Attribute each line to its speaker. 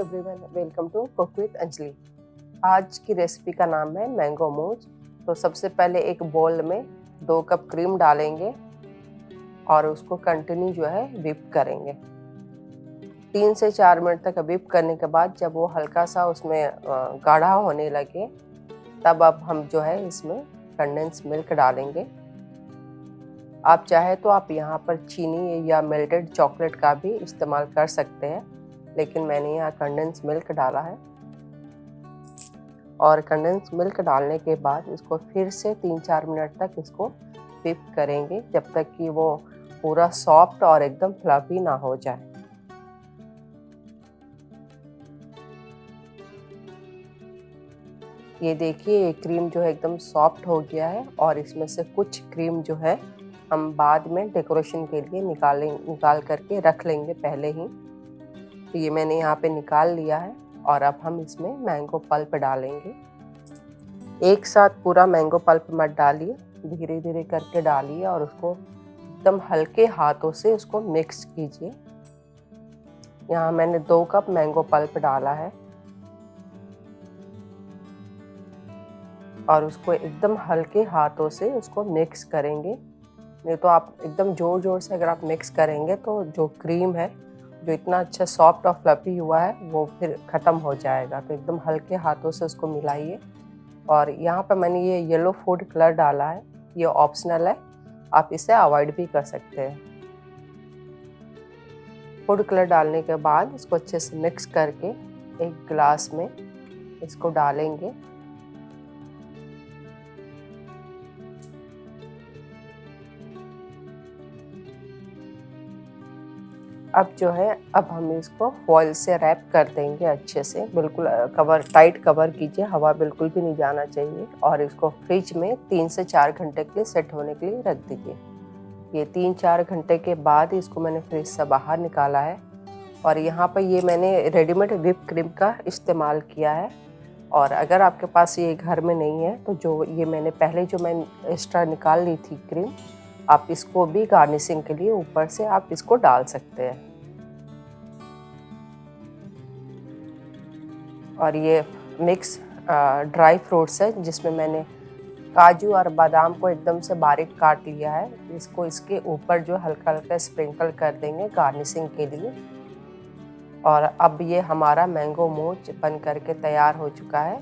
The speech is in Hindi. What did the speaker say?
Speaker 1: Everyone, welcome to cook with Anjali. आज की रेसिपी का नाम है मैंगो मूज। तो सबसे पहले एक बोल में 2 कप क्रीम डालेंगे और उसको कंटिन्यू जो है व्हिप करेंगे। 3 से 4 मिनट तक व्हिप करने के बाद जब वो हल्का सा उसमें गाढ़ा होने लगे तब अब हम जो है इसमें कंडेंस मिल्क डालेंगे। आप चाहे तो आप यहाँ पर चीनी या मेल्टेड चॉकलेट का भी इस्तेमाल कर सकते हैं, लेकिन मैंने यहाँ कंडेंस मिल्क डाला है। और कंडेंस मिल्क डालने के बाद इसको फिर से 3-4 मिनट तक इसको व्हिप करेंगे जब तक कि वो पूरा सॉफ्ट और एकदम फ्लफी ना हो जाए। ये देखिए, ये क्रीम जो है एकदम सॉफ्ट हो गया है और इसमें से कुछ क्रीम जो है हम बाद में डेकोरेशन के लिए निकाल करके रख लेंगे पहले ही। तो ये मैंने यहाँ पे निकाल लिया है और अब हम इसमें मैंगो पल्प डालेंगे। एक साथ पूरा मैंगो पल्प मत डालिए, धीरे धीरे करके डालिए और उसको एकदम हल्के हाथों से उसको मिक्स कीजिए। यहाँ मैंने 2 कप मैंगो पल्प डाला है और उसको एकदम हल्के हाथों से उसको मिक्स करेंगे। नहीं तो आप एकदम ज़ोर ज़ोर से अगर आप मिक्स करेंगे तो जो क्रीम है, जो इतना अच्छा सॉफ्ट और फ्लफी हुआ है, वो फिर ख़त्म हो जाएगा। तो एकदम हल्के हाथों से उसको मिलाइए। और यहाँ पर मैंने ये येलो फूड कलर डाला है, ये ऑप्शनल है, आप इसे अवॉइड भी कर सकते हैं। फूड कलर डालने के बाद इसको अच्छे से मिक्स करके एक गिलास में इसको डालेंगे। अब जो है, अब हम इसको फॉइल से रैप कर देंगे अच्छे से, बिल्कुल टाइट कवर कीजिए, हवा बिल्कुल भी नहीं जाना चाहिए। और इसको फ्रिज में 3 से 4 घंटे के लिए सेट होने के लिए रख दीजिए। ये 3-4 घंटे के बाद इसको मैंने फ्रिज से बाहर निकाला है और यहाँ पर ये मैंने रेडीमेड व्हिप क्रीम का इस्तेमाल किया है। और अगर आपके पास ये घर में नहीं है तो जो ये मैंने पहले जो मैं एक्स्ट्रा निकाल ली थी क्रीम, आप इसको भी गार्निशिंग के लिए ऊपर से आप इसको डाल सकते हैं। और ये मिक्स ड्राई फ्रूट्स है जिसमें मैंने काजू और बादाम को एकदम से बारीक काट लिया है। इसको इसके ऊपर जो हल्का हल्का स्प्रिंकल कर देंगे गार्निशिंग के लिए। और अब ये हमारा मैंगो मूज बन करके तैयार हो चुका है।